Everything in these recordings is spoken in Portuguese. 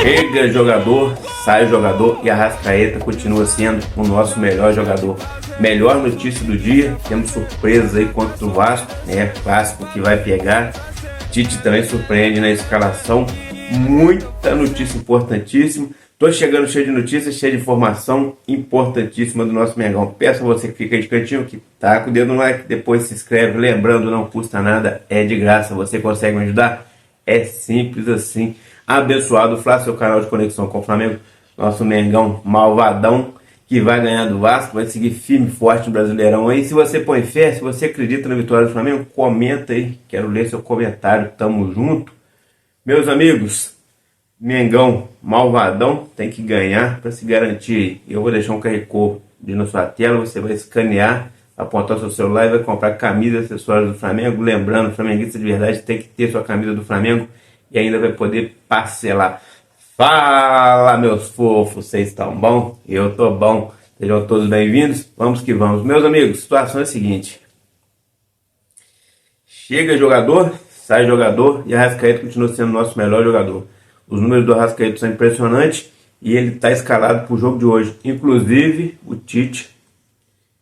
Chega jogador, sai jogador e Arrascaeta continua sendo o nosso melhor jogador. Melhor notícia do dia, temos surpresas aí contra o Vasco, né? Vasco que vai pegar. Tite também surpreende na escalação. Muita notícia importantíssima. Tô chegando cheio de notícias, cheio de informação importantíssima do nosso Mengão. Peço a você que fica aí de cantinho, que tá com o dedo no like, depois se inscreve. Lembrando, não custa nada, é de graça. Você consegue me ajudar? É simples assim. Abençoado, Flá, seu canal de conexão com o Flamengo. Nosso Mengão malvadão, que vai ganhar do Vasco, vai seguir firme e forte no Brasileirão aí. Se você põe fé, se você acredita na vitória do Flamengo, comenta aí. Quero ler seu comentário. Tamo junto. Meus amigos, Mengão malvadão tem que ganhar para se garantir. Eu vou deixar um QR Code na sua tela, você vai escanear, apontar o seu celular e vai comprar camisa e acessórios do Flamengo. Lembrando, flamenguista de verdade tem que ter sua camisa do Flamengo e ainda vai poder parcelar. Fala, meus fofos, vocês estão bom? Eu tô bom. Sejam todos bem-vindos. Vamos que vamos. Meus amigos, a situação é a seguinte. Chega jogador, sai jogador e a Arrascaeta continua sendo o nosso melhor jogador. Os números do Arrascaeta são impressionantes e ele está escalado para o jogo de hoje. Inclusive o Tite,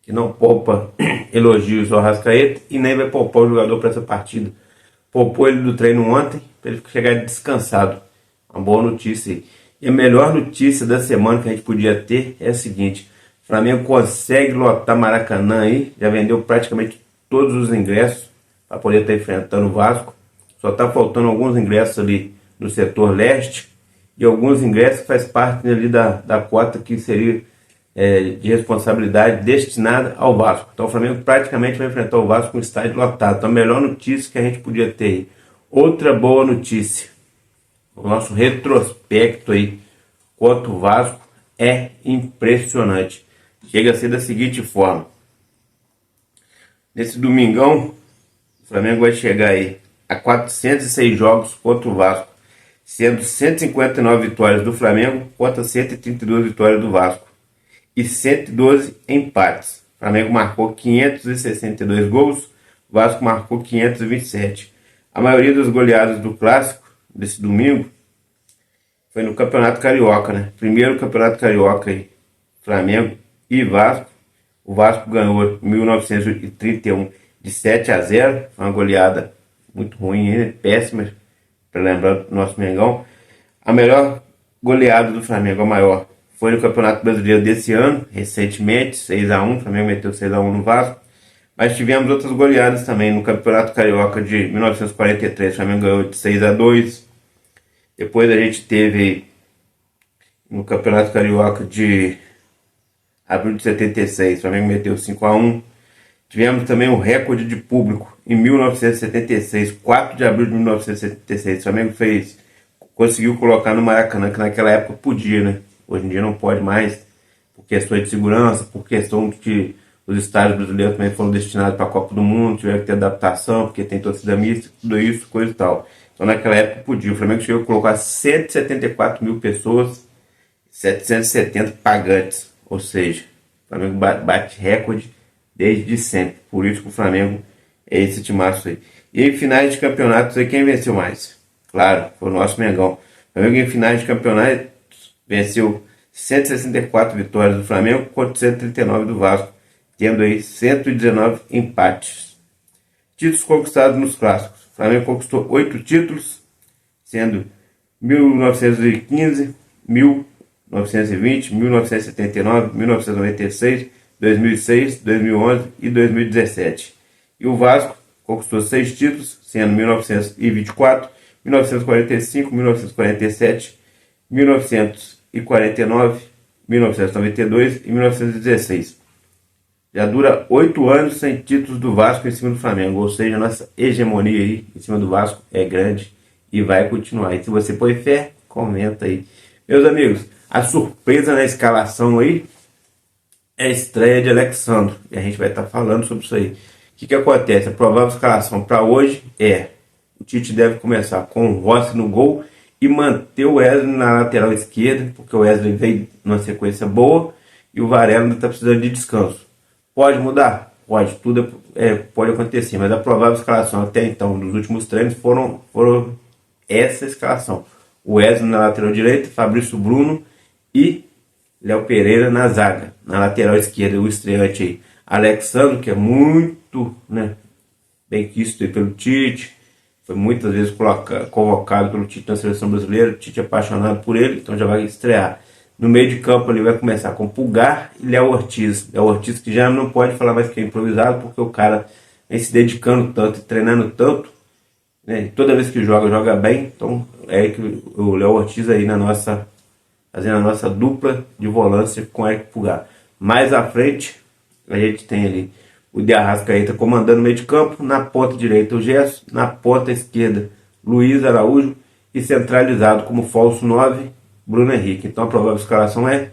que não poupa elogios ao Arrascaeta e nem vai poupar o jogador para essa partida. Poupou ele do treino ontem para ele chegar descansado. Uma boa notícia aí. E a melhor notícia da semana que a gente podia ter é a seguinte. O Flamengo consegue lotar Maracanã aí. Já vendeu praticamente todos os ingressos para poder estar enfrentando o Vasco. Só está faltando alguns ingressos ali no setor leste. E alguns ingressos que faz parte ali da cota que seria de responsabilidade destinada ao Vasco. Então o Flamengo praticamente vai enfrentar o Vasco com o estádio lotado. Então a melhor notícia que a gente podia ter aí. Outra boa notícia. O nosso retrospecto aí quanto o Vasco é impressionante. Chega a ser da seguinte forma. Nesse domingão, o Flamengo vai chegar aí a 406 jogos contra o Vasco, sendo 159 vitórias do Flamengo contra 132 vitórias do Vasco e 112 empates. O Flamengo marcou 562 gols, o Vasco marcou 527. A maioria das goleadas do clássico desse domingo foi no Campeonato Carioca, né? Primeiro Campeonato Carioca aí, Flamengo e Vasco. O Vasco ganhou em 1931 de 7-0, uma goleada muito ruim, né? Péssima, para lembrar do nosso Mengão. A melhor goleada do Flamengo, a maior, foi no Campeonato Brasileiro desse ano, recentemente, 6-1, o Flamengo meteu 6-1 no Vasco. Mas tivemos outras goleadas também no Campeonato Carioca de 1943, o Flamengo ganhou de 6-2. Depois a gente teve no Campeonato Carioca de abril de 76, o Flamengo meteu 5-1. Tivemos também o recorde de público em 1976, 4 de abril de 1976. O Flamengo conseguiu colocar no Maracanã, que naquela época podia, né? Hoje em dia não pode mais, por questões de segurança, por questão de que os estádios brasileiros também foram destinados para a Copa do Mundo, tiveram que ter adaptação, porque tem torcida mista, tudo isso, coisa e tal. Então naquela época podia. O Flamengo chegou a colocar 174 mil pessoas, 770 pagantes. Ou seja, o Flamengo bate recorde desde sempre. Por isso que o Flamengo é esse timaço aí. E em finais de campeonatos aí, quem venceu mais? Claro, foi o nosso Mengão. O Flamengo em finais de campeonato venceu 164 vitórias do Flamengo contra 139 do Vasco, tendo aí 119 empates. Títulos conquistados nos clássicos. O Flamengo conquistou 8 títulos, sendo 1915, 1920, 1979, 1996, 2006, 2011 e 2017. E o Vasco conquistou 6 títulos, sendo 1924, 1945, 1947, 1949, 1992 e 1916. Já dura 8 anos sem títulos do Vasco em cima do Flamengo. Ou seja, a nossa hegemonia aí em cima do Vasco é grande e vai continuar. E se você põe fé, comenta aí. Meus amigos, a surpresa na escalação aí é a estreia de Alexandro. E a gente vai estar falando sobre isso aí. O que acontece? A provável escalação para hoje é: o Tite deve começar com o Rossi no gol e manter o Wesley na lateral esquerda, porque o Wesley veio numa sequência boa e o Varela ainda está precisando de descanso. Pode mudar? Pode, tudo pode acontecer, mas a provável escalação até então dos últimos treinos foram essa escalação. O Wesley na lateral direita, Fabrício Bruno e Léo Pereira na zaga. Na lateral esquerda, o estreante aí, Alexandre, que é muito, né, bem quisto pelo Tite, foi muitas vezes convocado pelo Tite na seleção brasileira. O Tite é apaixonado por ele, então já vai estrear. No meio de campo ele vai começar com Pulgar e Léo Ortiz. Léo Ortiz que já não pode falar mais que é improvisado, porque o cara vem se dedicando tanto e treinando tanto, né? Toda vez que joga, joga bem. Então é aí que o Léo Ortiz aí fazendo a nossa dupla de volância com o Eric Pulgar. Mais à frente a gente tem ali o De Arrascaeta comandando o meio de campo. Na ponta direita o Gerson, na ponta esquerda Luiz Araújo e centralizado como falso 9 Bruno Henrique. Então a provável escalação é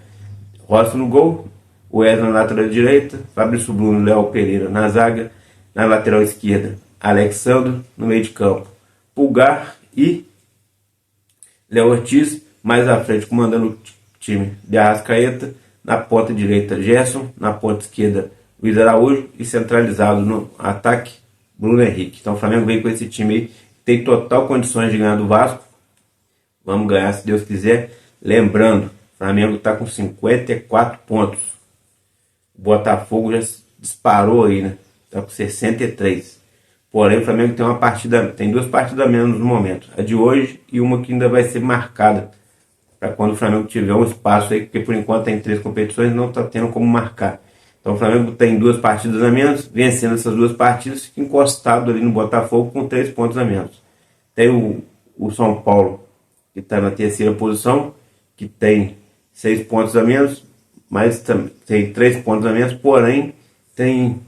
Rossi no gol, o Wesley na lateral direita, Fabrício Bruno e Léo Pereira na zaga, na lateral esquerda Alexandre, no meio de campo Pulgar e Léo Ortiz, mais à frente comandando o time De Arrascaeta, na ponta direita Gerson, na ponta esquerda Luiz Araújo e centralizado no ataque Bruno Henrique. Então o Flamengo vem com esse time aí, tem total condições de ganhar do Vasco. Vamos ganhar se Deus quiser. Lembrando, o Flamengo está com 54 pontos. O Botafogo já disparou aí, né? Está com 63. Porém, o Flamengo tem 2 partidas a menos no momento. A de hoje e uma que ainda vai ser marcada para quando o Flamengo tiver um espaço aí, porque por enquanto tem 3 competições, não está tendo como marcar. Então o Flamengo tem 2 partidas a menos, vencendo essas 2 partidas, fica encostado ali no Botafogo com 3 pontos a menos. Tem o São Paulo, que está na terceira posição, que tem 6 pontos a menos, mas tem 3 pontos a menos, porém tem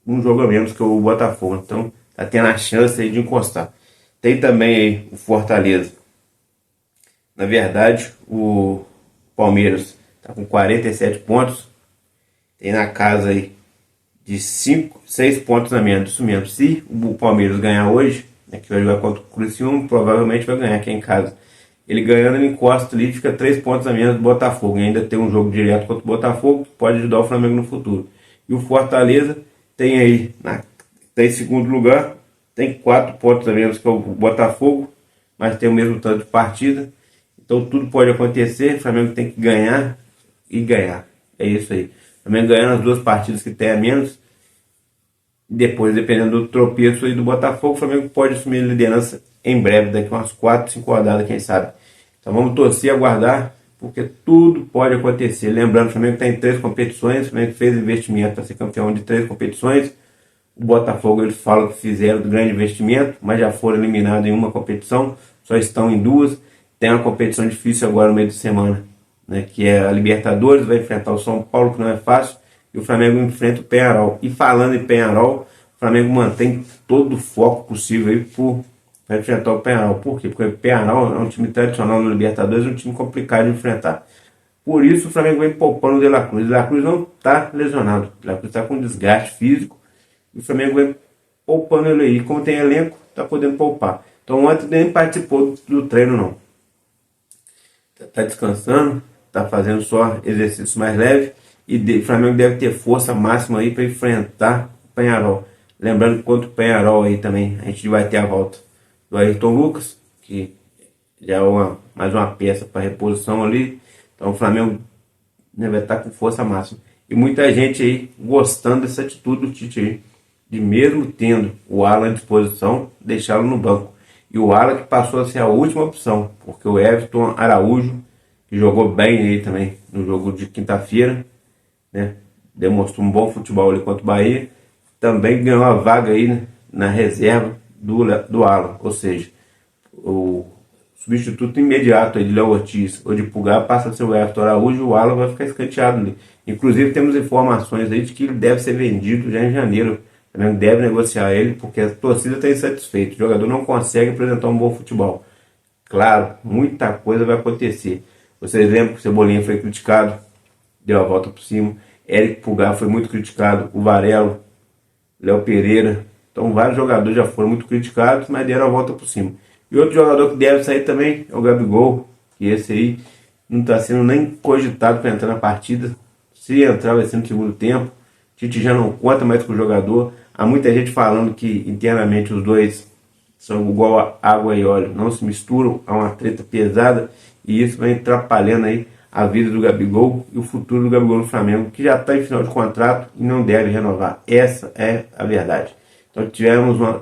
um jogo a menos que o Botafogo. Então está tendo a chance aí de encostar. Tem também aí o Fortaleza. Na verdade, o Palmeiras está com 47 pontos. Tem na casa aí de 6 pontos a menos. Isso mesmo. Se o Palmeiras ganhar hoje, né, que vai jogar contra o Criciúma, provavelmente vai ganhar aqui em casa. Ele ganhando, ele encosta ali, fica 3 pontos a menos do Botafogo. E ainda tem um jogo direto contra o Botafogo, que pode ajudar o Flamengo no futuro. E o Fortaleza tem aí, tem segundo lugar, tem 4 pontos a menos que o Botafogo, mas tem o mesmo tanto de partida. Então tudo pode acontecer, o Flamengo tem que ganhar e ganhar. É isso aí. O Flamengo ganhando as 2 partidas que tem a menos. Depois, dependendo do tropeço aí do Botafogo, o Flamengo pode assumir a liderança em breve, daqui umas 4, 5 rodadas, quem sabe. Então vamos torcer, aguardar, porque tudo pode acontecer. Lembrando, o Flamengo está em 3 competições, o Flamengo fez investimento para ser campeão de 3 competições. O Botafogo, eles falam que fizeram grande investimento, mas já foram eliminados em uma competição, só estão em 2. Tem uma competição difícil agora no meio de semana, né, que é a Libertadores, vai enfrentar o São Paulo, que não é fácil, e o Flamengo enfrenta o Peñarol. E falando em Peñarol, o Flamengo mantém todo o foco possível aí para enfrentar o Peñarol. Por quê? Porque o Peñarol é um time tradicional no Libertadores, um time complicado de enfrentar. Por isso o Flamengo vem poupando o De La Cruz. O De La Cruz não está lesionado, o De La Cruz está com desgaste físico, e o Flamengo vem poupando ele aí. Como tem elenco, está podendo poupar. Então ontem nem participou do treino não. Está descansando, está fazendo só exercício mais leve, e o Flamengo deve ter força máxima aí para enfrentar o Peñarol. Lembrando que contra o Peñarol aí também a gente vai ter a volta do Ayrton Lucas, que já é mais uma peça para reposição ali. Então o Flamengo, né, vai estar com força máxima. E muita gente aí gostando dessa atitude do Tite aí, de mesmo tendo o Alan à disposição, deixá-lo no banco. E o Alan que passou a ser a última opção, porque o Everton Araújo, que jogou bem aí também no jogo de quinta-feira, né, demonstrou um bom futebol ali contra o Bahia, também ganhou a vaga aí, né, na reserva do Alan. Ou seja, o substituto imediato aí de Léo Ortiz ou de Pulgar passa a ser o Everton Araújo, e o Alan vai ficar escanteado ali. Inclusive temos informações aí de que ele deve ser vendido já em janeiro. O Flamengo deve negociar ele, porque a torcida está insatisfeita. O jogador não consegue apresentar um bom futebol. Claro, muita coisa vai acontecer. Vocês lembram que o Cebolinha foi criticado, deu a volta por cima. Eric Pulgar foi muito criticado. O Varelo, Léo Pereira. Então vários jogadores já foram muito criticados, mas deram a volta por cima. E outro jogador que deve sair também é o Gabigol, que esse aí não está sendo nem cogitado para entrar na partida. Se entrar vai ser no segundo tempo. Tite já não conta mais com o jogador. Há muita gente falando que internamente os dois são igual a água e óleo, não se misturam, há uma treta pesada e isso vem atrapalhando aí a vida do Gabigol e o futuro do Gabigol no Flamengo, que já está em final de contrato e não deve renovar. Essa é a verdade. Então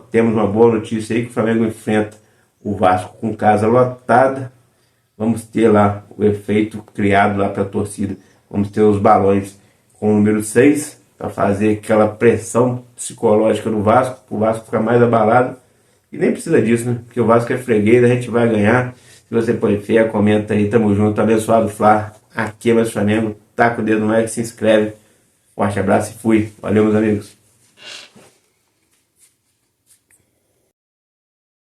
temos uma boa notícia aí, que o Flamengo enfrenta o Vasco com casa lotada. Vamos ter lá o efeito criado lá para a torcida. Vamos ter os balões com o número 6 para fazer aquela pressão psicológica no Vasco, para o Vasco ficar mais abalado. E nem precisa disso, né? Porque o Vasco é freguês, a gente vai ganhar. Se você põe fé, comenta aí, tamo junto, abençoado Flá. Aqui é mais Flamengo, taca o dedo no like, se inscreve. Forte abraço e fui. Valeu, meus amigos.